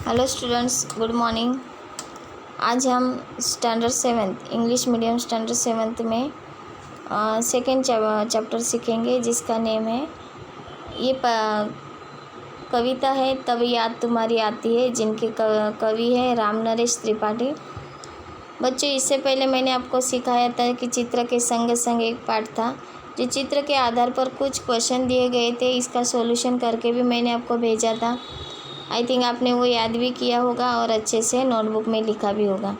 Hello students, good morning. आज हम standard seventh English medium standard seventh में second chapter सीखेंगे, जिसका नेम है कविता है तब याद तुम्हारी आती है, जिनके कवि है राम नरेश त्रिपाठी। बच्चों, इससे पहले मैंने आपको सिखाया था कि चित्र के संग संग एक पाठ था, जो चित्र के आधार पर कुछ क्वेश्चन दिए गए थे। इसका सॉल्यूशन करके भी मैंने आपको भेजा था। आई थिंक आपने वो याद भी किया होगा और अच्छे से नोटबुक में लिखा भी होगा।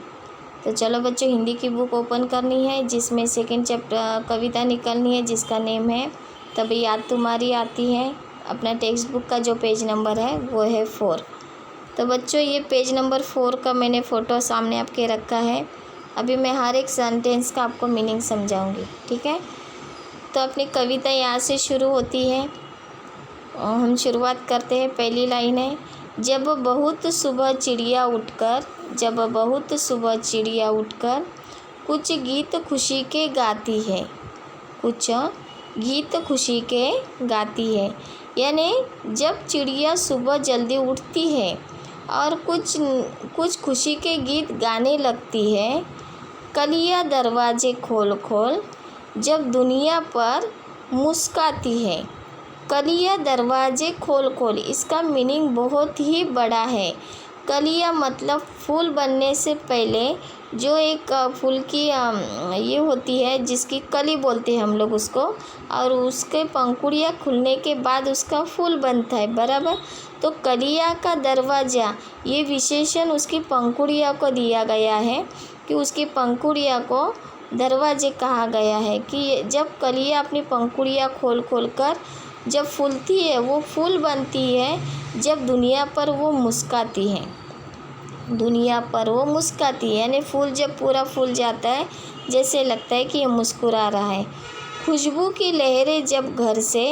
तो चलो बच्चों, हिंदी की बुक ओपन करनी है, जिसमें सेकंड चैप्टर कविता निकलनी है, जिसका नेम है तब याद तुम्हारी आती है। अपना टेक्स्ट बुक का जो पेज नंबर है वो है 4। तो बच्चों, ये पेज नंबर 4 का मैंने फ़ोटो सामने आपके रखा है। अभी मैं हर एक सेंटेंस का आपको मीनिंग समझाऊंगी, ठीक है। तो अपनी कविता यहाँ से शुरू होती है। हम शुरुआत करते हैं। पहली लाइन है, जब बहुत सुबह चिड़िया उठकर कुछ गीत खुशी के गाती है, कुछ गीत खुशी के गाती है। यानी जब चिड़िया सुबह जल्दी उठती है और कुछ खुशी के गीत गाने लगती है। कलियाँ दरवाजे खोल खोल जब दुनिया पर मुस्काती है। कलियाँ दरवाजे खोल खोल, इसका मीनिंग बहुत ही बड़ा है। कलियाँ मतलब फूल बनने से पहले जो एक फूल की ये होती है, जिसकी कली बोलते हैं हम लोग उसको, और उसके पंखुड़ियाँ खुलने के बाद उसका फूल बनता है, बराबर। तो कलियाँ का दरवाज़ा, ये विशेषण उसकी पंखुड़ियों को दिया गया है कि उसकी पंखुड़ियों को दरवाजे कहा गया है। कि जब कलियाँ अपनी पंखुड़ियाँ खोल खोल कर जब फूलती है, वो फूल बनती है जब दुनिया पर वो मुस्काती है। दुनिया पर वो मुस्काती है, यानी फूल जब पूरा फूल जाता है, जैसे लगता है कि ये मुस्कुरा रहा है। खुशबू की लहरें जब घर से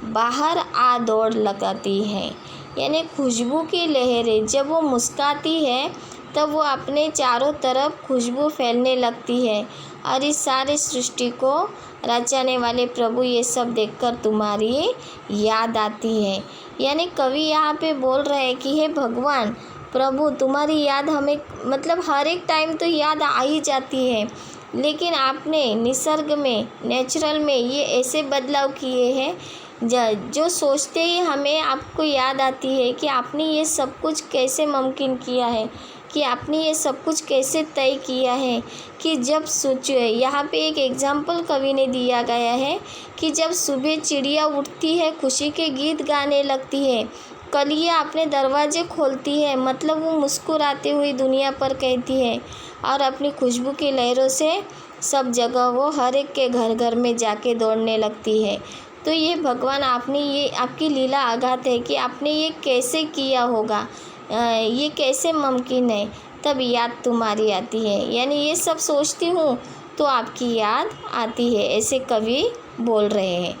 बाहर आ दौड़ लगाती हैं, यानी खुशबू की लहरें जब वो मुस्काती है तब वो अपने चारों तरफ खुशबू फैलने लगती है। और इस सारे सृष्टि को रचाने वाले प्रभु, ये सब देखकर तुम्हारी याद आती है। यानी कवि यहाँ पे बोल रहे हैं कि हे भगवान प्रभु, तुम्हारी याद हमें मतलब हर एक टाइम तो याद आ ही जाती है, लेकिन आपने निसर्ग में, नेचुरल में ये ऐसे बदलाव किए हैं जो सोचते ही हमें आपको याद आती है कि आपने ये सब कुछ कैसे मुमकिन किया है, कि आपने ये सब कुछ कैसे तय किया है। कि जब सोचो, यहाँ पे एक एग्जाम्पल कवि ने दिया गया है कि जब सुबह चिड़िया उठती है, खुशी के गीत गाने लगती है, कलियाँ अपने दरवाजे खोलती है, मतलब वो मुस्कुराते हुई दुनिया पर कहती है, और अपनी खुशबू की लहरों से सब जगह वो हर एक के घर घर में जाके दौड़ने लगती है। तो ये भगवान, आपने ये आपकी लीला अगाध है कि आपने ये कैसे किया होगा, ये कैसे मुमकिन है। तब याद तुम्हारी आती है, यानी ये सब सोचती हूँ तो आपकी याद आती है, ऐसे कवि बोल रहे हैं।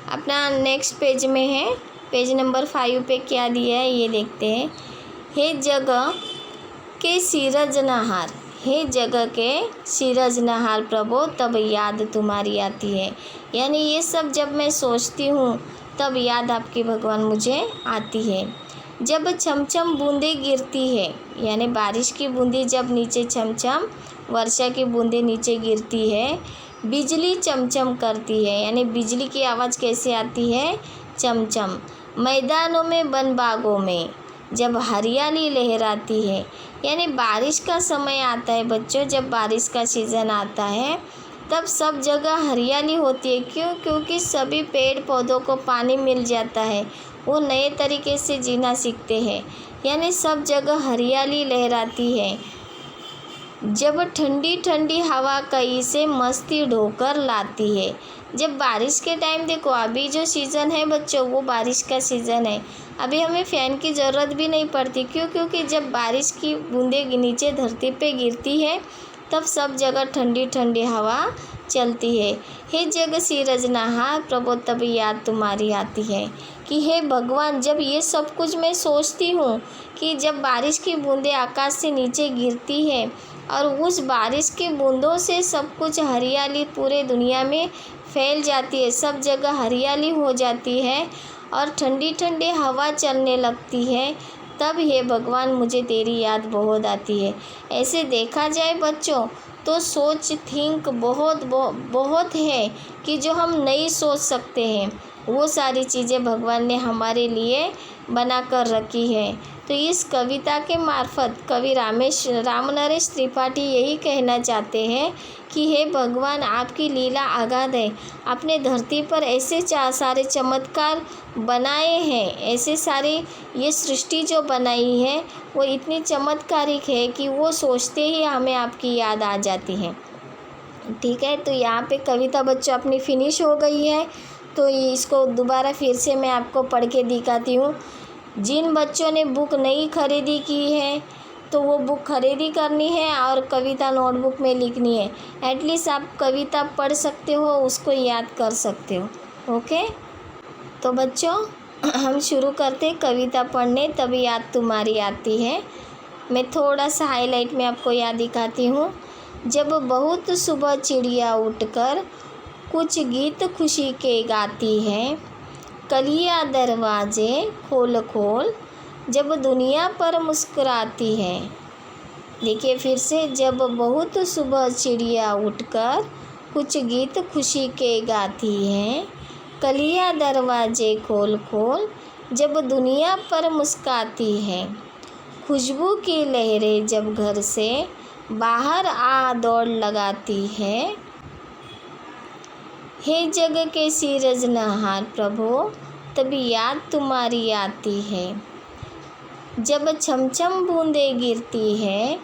अपना नेक्स्ट पेज में है, पेज नंबर 5 पे क्या दिया है ये देखते हैं। हे जगह के सिरजनहार, हे जगह के सिरजनहार प्रभु, तब याद तुम्हारी आती है। यानी ये सब जब मैं सोचती हूँ तब याद आपकी भगवान मुझे आती है। जब छमछम बूंदें गिरती है, यानी बारिश की बूंदें जब नीचे छमछम, वर्षा की बूंदें नीचे गिरती है। बिजली चमचम करती है, यानी बिजली की आवाज़ कैसे आती है, चमचम। मैदानों में, वन बागों में जब हरियाली लहराती है, यानी बारिश का समय आता है बच्चों, जब बारिश का सीज़न आता है तब सब जगह हरियाली होती है। क्यों? क्योंकि सभी पेड़ पौधों को पानी मिल जाता है, वो नए तरीके से जीना सीखते हैं, यानी सब जगह हरियाली लहराती है। जब ठंडी ठंडी हवा कहीं से मस्ती ढोकर लाती है। जब बारिश के टाइम, देखो अभी जो सीज़न है बच्चों, वो बारिश का सीज़न है। अभी हमें फ़ैन की ज़रूरत भी नहीं पड़ती। क्यों? क्योंकि जब बारिश की बूंदें नीचे धरती पे गिरती है तब सब जगह ठंडी ठंडी हवा चलती है। हे जग सिरजनहार प्रभु, तब याद तुम्हारी आती है। कि हे भगवान, जब ये सब कुछ मैं सोचती हूँ कि जब बारिश की बूंदें आकाश से नीचे गिरती है और उस बारिश की बूंदों से सब कुछ हरियाली पूरे दुनिया में फैल जाती है, सब जगह हरियाली हो जाती है और ठंडी ठंडी हवा चलने लगती है, तब हे भगवान मुझे तेरी याद बहुत आती है। ऐसे देखा जाए बच्चों तो सोच थिंक बहुत है कि जो हम नहीं सोच सकते हैं, वो सारी चीज़ें भगवान ने हमारे लिए बना कर रखी है। तो इस कविता के मार्फत कवि रामनरेश त्रिपाठी यही कहना चाहते हैं कि हे भगवान, आपकी लीला अगाध है। आपने धरती पर ऐसे सारे चमत्कार बनाए हैं, ऐसे सारे ये सृष्टि जो बनाई है वो इतनी चमत्कारिक है कि वो सोचते ही हमें आपकी याद आ जाती है। ठीक है, तो यहाँ पे कविता बच्चों अपनी फिनिश हो गई है। तो इसको दोबारा फिर से मैं आपको पढ़ के दिखाती हूँ। जिन बच्चों ने बुक नहीं खरीदी की है तो वो बुक खरीदी करनी है और कविता नोटबुक में लिखनी है। एटलीस्ट आप कविता पढ़ सकते हो, उसको याद कर सकते हो। ओके, तो बच्चों हम शुरू करते कविता पढ़ने, तभी याद तुम्हारी आती है। मैं थोड़ा सा हाईलाइट में आपको याद दिखाती हूँ। जब बहुत सुबह चिड़िया उठकर कुछ गीत खुशी के गाती है, कलियाँ दरवाजे खोल खोल जब दुनिया पर मुस्कुराती है। देखिए फिर से, जब बहुत सुबह चिड़िया उठकर कुछ गीत खुशी के गाती है, कलियाँ दरवाजे खोल खोल जब दुनिया पर मुस्कुराती है। खुशबू की लहरें जब घर से बाहर आ दौड़ लगाती है, हे जग के सिरजनहार प्रभु, तभी याद तुम्हारी आती है। जब छमछम बूंदें गिरती है,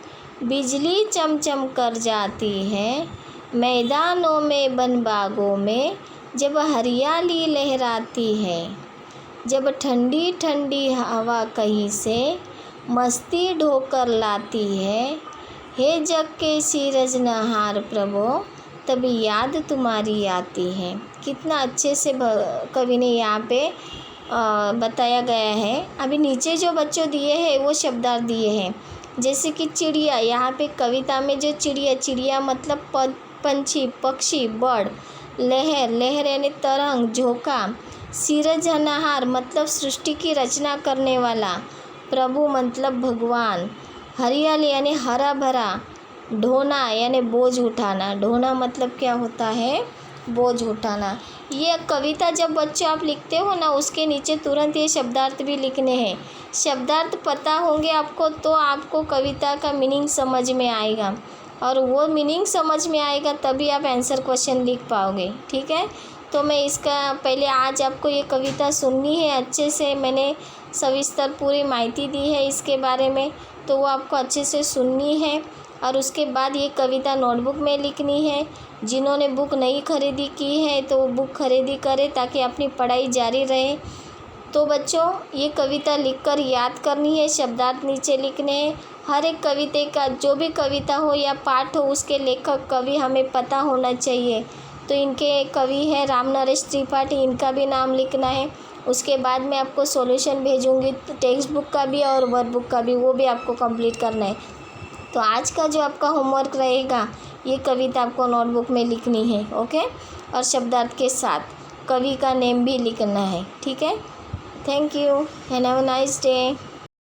बिजली चमचम कर जाती है, मैदानों में बनबागों में जब हरियाली लहराती है, जब ठंडी ठंडी हवा कहीं से मस्ती ढोकर लाती है, हे जग के सिरजनहार प्रभु, तभी याद तुम्हारी आती है। कितना अच्छे से कवि ने यहाँ पे बताया गया है। अभी नीचे जो बच्चों दिए हैं वो शब्दार्थ दिए हैं, जैसे कि चिड़िया। यहाँ पे कविता में जो चिड़िया मतलब पंछी, पक्षी, बर्ड, लहर यानी तरंग, झोंका, सिरजनहार मतलब सृष्टि की रचना करने वाला, प्रभु मतलब भगवान, हरियाली यानी हरा भरा, ढोना यानी बोझ उठाना। ढोना मतलब क्या होता है? बोझ उठाना। ये कविता जब बच्चों आप लिखते हो ना, उसके नीचे तुरंत ये शब्दार्थ भी लिखने हैं। शब्दार्थ पता होंगे आपको तो आपको कविता का मीनिंग समझ में आएगा, और वो मीनिंग समझ में आएगा तभी आप आंसर क्वेश्चन लिख पाओगे। ठीक है, तो मैं इसका पहले आज आपको ये कविता सुननी है अच्छे से। मैंने सविस्तर पूरी माहिती दी है इसके बारे में, तो वो आपको अच्छे से सुननी है और उसके बाद ये कविता नोटबुक में लिखनी है। जिन्होंने बुक नहीं खरीदी की है तो वो बुक खरीदी करें ताकि अपनी पढ़ाई जारी रहे। तो बच्चों ये कविता लिखकर याद करनी है, शब्दार्थ नीचे लिखने हैं। हर एक कविता का जो भी कविता हो या पाठ हो उसके लेखक कवि हमें पता होना चाहिए। तो इनके कवि है रामनरेश त्रिपाठी, इनका भी नाम लिखना है। उसके बाद मैं आपको सॉल्यूशन भेजूँगी टेक्स्ट बुक का भी और वर्कबुक का भी, वो भी आपको कंप्लीट करना है। तो आज का जो आपका होमवर्क रहेगा, ये कविता आपको नोटबुक में लिखनी है। ओके, और शब्दार्थ के साथ कवि का नेम भी लिखना है। ठीक है, thank you and have a nice day.